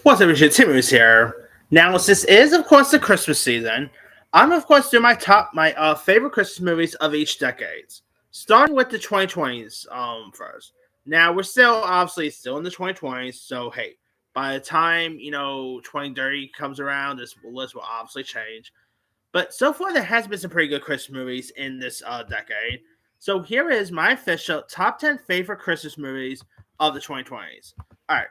What's up, Richard? Tim is here. Now, since this is, of course, the Christmas season, I'm, of course, doing my favorite Christmas movies of each decade. Starting with the 2020s first. Now, we're still, obviously, still in the 2020s, so, hey, by the time, 2030 comes around, this list will obviously change. But so far, there has been some pretty good Christmas movies in this decade. So here is my official top 10 favorite Christmas movies of the 2020s. All right.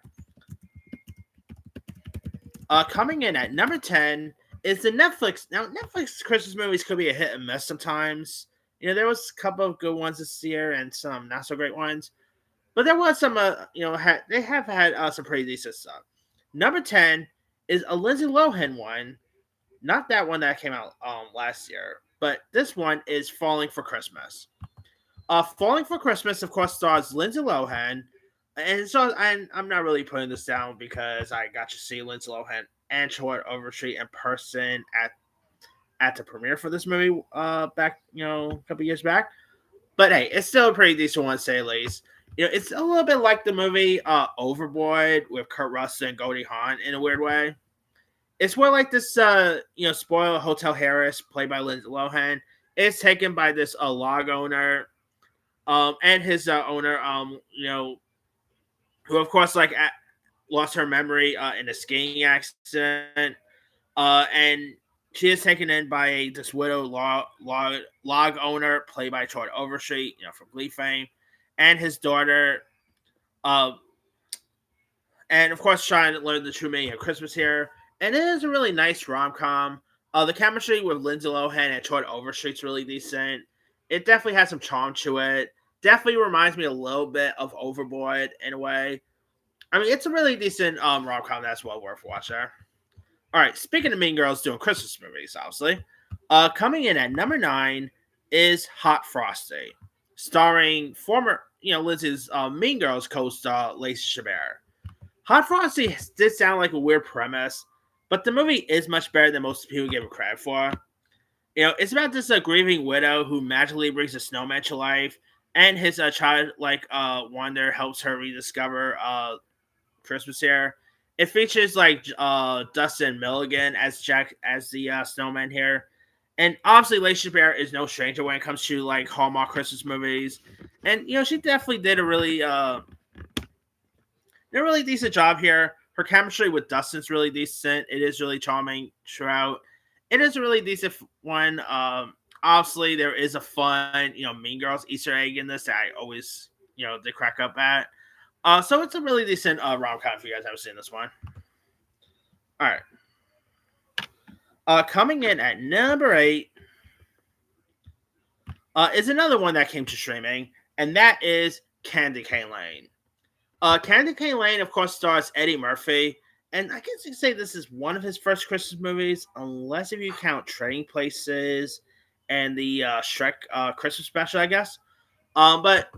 Coming in at number 10 is the Netflix. Now, Netflix Christmas movies could be a hit and miss sometimes. There was a couple of good ones this year and some not so great ones. But there was some, they have had some pretty decent stuff. Number 10 is a Lindsay Lohan one. Not that one that came out last year, but this one is Falling for Christmas. Falling for Christmas, of course, stars Lindsay Lohan, and I'm not really putting this down because I got to see Lindsay Lohan and Charlotte Overstreet in person at the premiere for this movie back a couple years back. But hey, it's still a pretty decent one, to say the least. It's a little bit like the movie Overboard with Kurt Russell and Goldie Hawn in a weird way. It's where like this spoiled Hotel Harris, played by Lindsay Lohan, is taken by this log owner and his owner, who of course lost her memory in a skiing accident, and she is taken in by this widow log owner played by Troy Overstreet, from Glee fame, and his daughter, and of course trying to learn the true meaning of Christmas here. And it is a really nice rom-com. The chemistry with Lindsay Lohan and Troy Overstreet's really decent. It definitely has some charm to it. Definitely reminds me a little bit of Overboard in a way. I mean, it's a really decent rom-com that's well worth watching. All right, speaking of Mean Girls doing Christmas movies, obviously, coming in at number 9 is Hot Frosty, starring former, Lindsay's Mean Girls co-star Lacey Chabert. Hot Frosty did sound like a weird premise, but the movie is much better than most people give it credit for. It's about this grieving widow who magically brings a snowman to life, and his childlike wonder helps her rediscover Christmas here. It features Dustin Milligan as the snowman here, and obviously Lacey Chabert is no stranger when it comes to Hallmark Christmas movies, and she definitely did a really decent job here. Her chemistry with Dustin's really decent. It is really charming throughout. It is a really decent one. Obviously, there is a fun, Mean Girls Easter egg in this that I always, did crack up at. So it's a really decent rom-com if you guys haven't seen this one. All right. Coming in at number 8 is another one that came to streaming, and that is Candy Cane Lane. Candy Cane Lane, of course, stars Eddie Murphy, and I guess you could say this is one of his first Christmas movies, unless if you count Trading Places and the Shrek Christmas special, I guess. But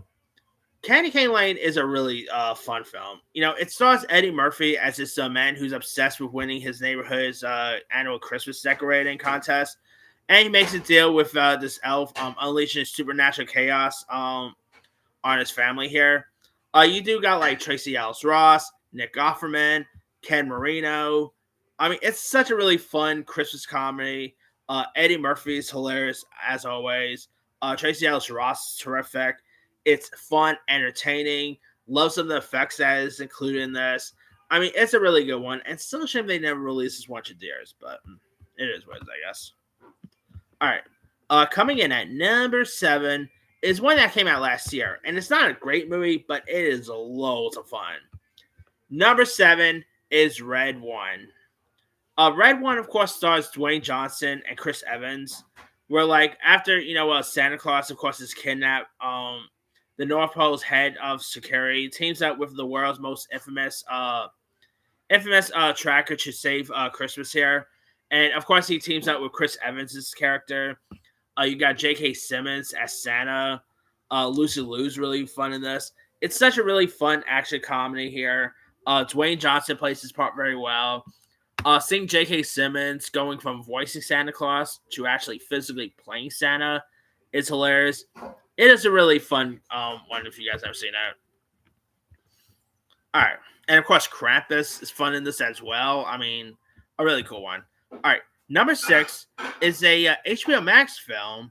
Candy Cane Lane is a really fun film. It stars Eddie Murphy as this man who's obsessed with winning his neighborhood's annual Christmas decorating contest, and he makes a deal with this elf, unleashing supernatural chaos on his family here. You do got Tracy Ellis Ross, Nick Offerman, Ken Marino. I mean, it's such a really fun Christmas comedy. Eddie Murphy is hilarious as always. Tracy Ellis Ross is terrific. It's fun, entertaining. Love some of the effects that is included in this. I mean, it's a really good one. And still a shame they never released this one to Deers, but it is what it is, I guess. All right. Coming in at number 7 is one that came out last year. And it's not a great movie, but it is loads of fun. Number 7 is Red One. Red One, of course, stars Dwayne Johnson and Chris Evans. Where, after, Santa Claus, of course, is kidnapped, the North Pole's head of security teams up with the world's most infamous tracker to save Christmas here. And, of course, he teams up with Chris Evans' character. You got J.K. Simmons as Santa. Lucy Liu's really fun in this. It's such a really fun action comedy here. Dwayne Johnson plays his part very well. Seeing J.K. Simmons going from voicing Santa Claus to actually physically playing Santa is hilarious. It is a really fun one if you guys haven't seen it. All right. And of course, Krampus is fun in this as well. I mean, a really cool one. All right. Number six is a HBO Max film,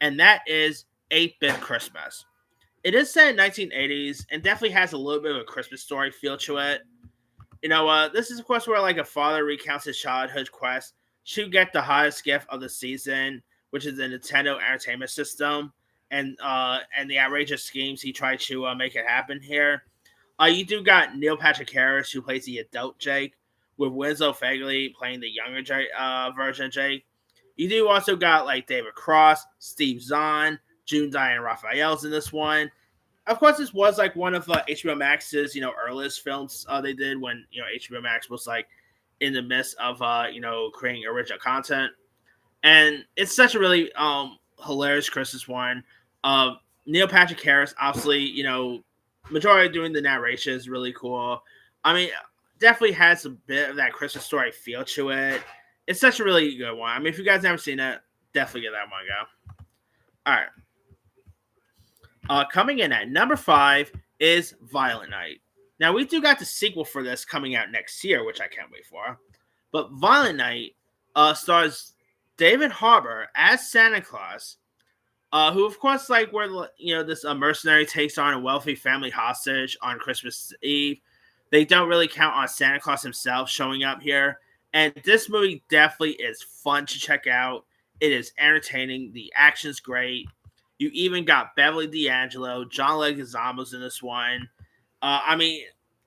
and that is 8-Bit Christmas. It is set in 1980s and definitely has a little bit of a Christmas story feel to it. This is of course where like a father recounts his childhood quest to get the hottest gift of the season, which is the Nintendo Entertainment System, and the outrageous schemes he tried to make it happen here. You do got Neil Patrick Harris who plays the adult Jake, with Winslow Fagley playing the younger version of Jake. You do also got like David Cross, Steve Zahn, June Diane Raphael's in this one. Of course, this was like one of HBO Max's earliest films they did when HBO Max was like in the midst of creating original content, and it's such a really hilarious Christmas one. Neil Patrick Harris, obviously, majority doing the narration is really cool. I mean, definitely has a bit of that Christmas story feel to it. It's such a really good one. I mean, if you guys never seen it, definitely give that one a go. All right. Coming in at number 5 is Violent Night. Now, we do got the sequel for this coming out next year, which I can't wait for. But Violent Night stars David Harbour as Santa Claus, who, of course, like where this mercenary takes on a wealthy family hostage on Christmas Eve. They don't really count on Santa Claus himself showing up here. And this movie definitely is fun to check out. It is entertaining. The action's great. You even got Beverly D'Angelo, John Leguizamo's in this one. I mean,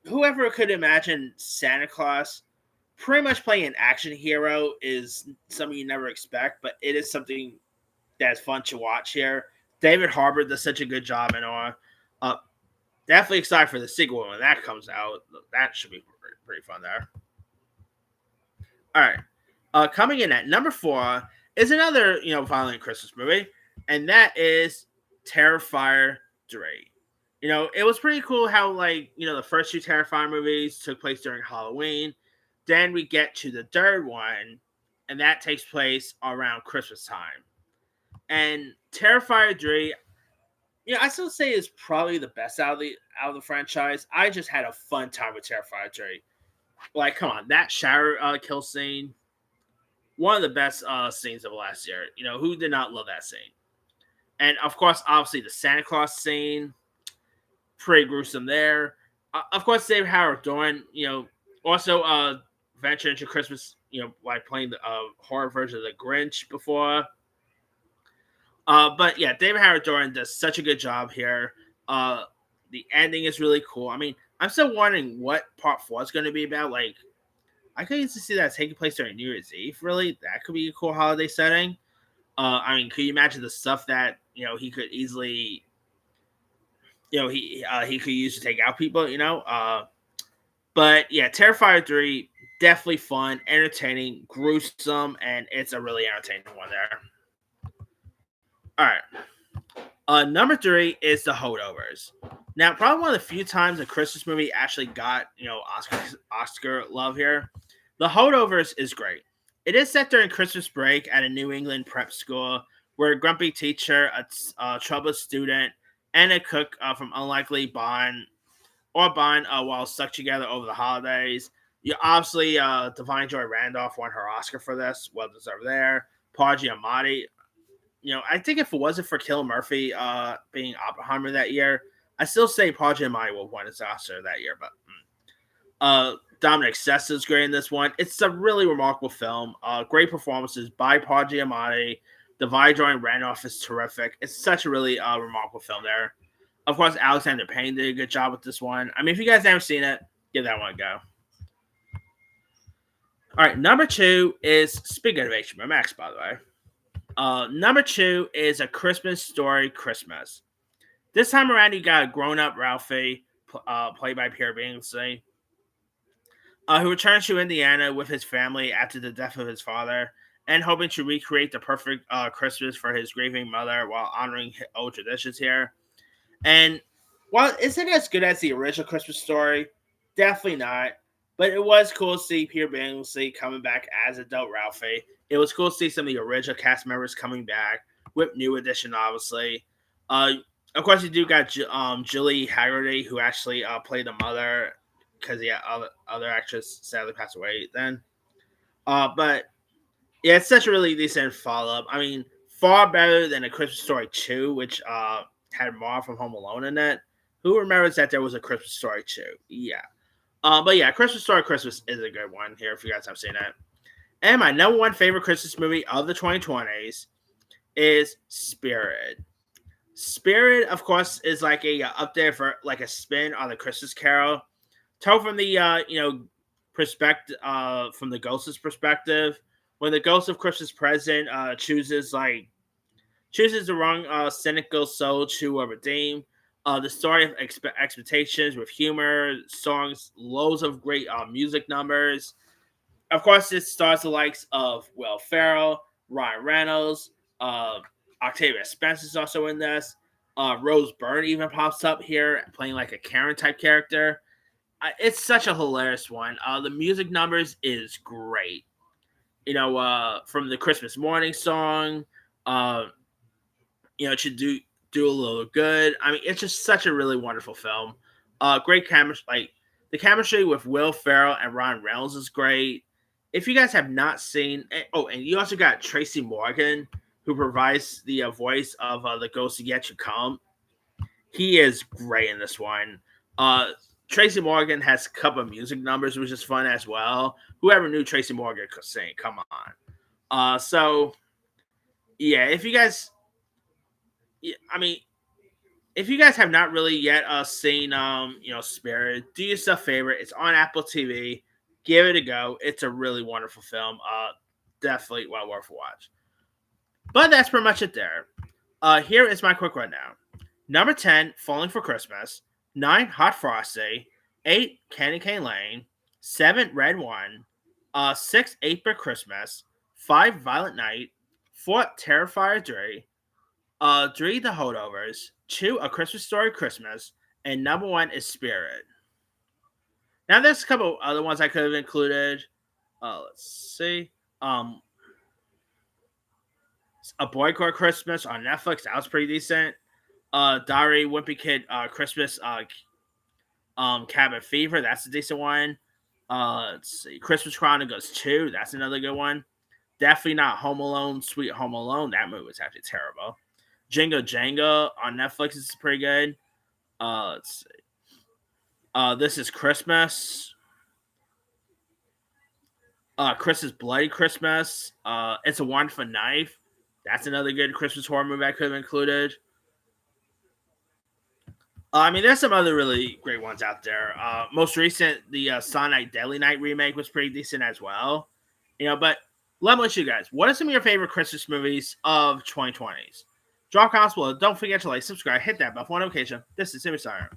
whoever could imagine Santa Claus pretty much playing an action hero is something you never expect, but it is something that's fun to watch here. David Harbour does such a good job in all. Definitely excited for the sequel when that comes out. That should be pretty fun there. All right. Coming in at number 4 is another, violent Christmas movie, and that is Terrifier 3. It was pretty cool how, like, the first 2 Terrifier movies took place during Halloween. Then we get to the third one, and that takes place around Christmas time. And Terrifier 3, I still say is probably the best out of the franchise. I just had a fun time with Terrifier 3. Like, come on, that shower kill scene, one of the best scenes of last year. Who did not love that scene? And of course, obviously the Santa Claus scene, pretty gruesome there. Of course, David Howard Dorn, also ventured into Christmas, like playing the horror version of the Grinch before. But yeah, David Howard Dorn does such a good job here. The ending is really cool. I mean, I'm still wondering what part 4 is going to be about. Like, I could easily see that taking place during New Year's Eve. Really, that could be a cool holiday setting. I mean, could you imagine the stuff that he could easily, he could use to take out people, But yeah, Terrifier 3, definitely fun, entertaining, gruesome, and it's a really entertaining one there. All right. Number 3 is The Holdovers. Now, probably one of the few times a Christmas movie actually got, Oscar love here. The Holdovers is great. It is set during Christmas break at a New England prep school where a grumpy teacher, a troubled student, and a cook from unlikely bond while stuck together over the holidays. You obviously, Divine Joy Randolph won her Oscar for this. Well deserved there. Paul Giamatti. I think if it wasn't for Cillian Murphy being Oppenheimer that year, I still say Paul Giamatti would have won his Oscar that year. But Dominic Sessa is great in this one. It's a really remarkable film. Great performances by Paul Giamatti. Divine Joy Randolph is terrific. It's such a really remarkable film there. Of course, Alexander Payne did a good job with this one. I mean, if you guys haven't seen it, give that one a go. All right, number 2 is, speaking of HBO Max, by the way. Number 2 is A Christmas Story Christmas. This time around, you got a grown-up Ralphie, played by Pierre Billingsley, who returns to Indiana with his family after the death of his father, and hoping to recreate the perfect Christmas for his grieving mother while honoring old traditions here. And while it isn't as good as the original Christmas Story, definitely not, but it was cool to see Pierre Billingsley coming back as adult Ralphie. It was cool to see some of the original cast members coming back, with new addition, obviously. Of course, you do got Julie Haggerty, who actually played the mother because yeah, other actress sadly passed away then. But yeah, it's such a really decent follow up. I mean, far better than A Christmas Story 2, which had Marv from Home Alone in it. Who remembers that there was a Christmas Story 2? Yeah. But yeah, Christmas Story Christmas is a good one here if you guys have seen it. And my number one favorite Christmas movie of the 2020s is Spirit. Spirit, of course, is like a up there for like a spin on the Christmas Carol, told from the perspective from the ghost's perspective. When the ghost of Christmas Present chooses the wrong cynical soul to redeem. The story of expectations with humor, songs, loads of great music numbers. Of course, it stars the likes of Will Ferrell, Ryan Reynolds, Octavia Spencer's also in this. Rose Byrne even pops up here playing like a Karen type character. It's such a hilarious one. The music numbers is great. From the Christmas morning song, it should do a little good. I mean, it's just such a really wonderful film. Great chemistry, like the chemistry with Will Ferrell and Ryan Reynolds is great. If you guys have not seen, and you also got Tracy Morgan, who provides the voice of the Ghost Yet to Come. He is great in this one. Tracy Morgan has a couple of music numbers, which is fun as well. Whoever knew Tracy Morgan could sing, come on. So yeah, if you guys have not really yet seen Spirit, do yourself a favor. It's on Apple TV. Give it a go. It's a really wonderful film. Definitely well worth a watch. But that's pretty much it there. Here is my quick rundown. Number 10, Falling for Christmas. 9, Hot Frosty. 8, Candy Cane Lane. 7, Red One. 6, 8-Bit Christmas. 5, Violent Night. 4, Terrifier 3. 3, The Holdovers. 2, A Christmas Story Christmas. And number 1 is Spirit. Now, there's a couple other ones I could have included. Let's see. A Boy Called Christmas on Netflix. That was pretty decent. Diary Wimpy Kid Christmas Cabin Fever. That's a decent one. Let's see. Christmas Chronicles 2. That's another good one. Definitely not Home Alone, Sweet Home Alone. That movie was actually terrible. Jingo Jango on Netflix is pretty good. Let's see. This is Christmas. Chris's Bloody Christmas. It's a Wonderful Knife. That's another good Christmas horror movie I could have included. There's some other really great ones out there. Most recent, the Silent Night Deadly Night remake was pretty decent as well. But let me ask you guys, what are some of your favorite Christmas movies of 2020s? Drop comments below. Don't forget to like, subscribe, hit that bell for notification. This is Simmy Siren.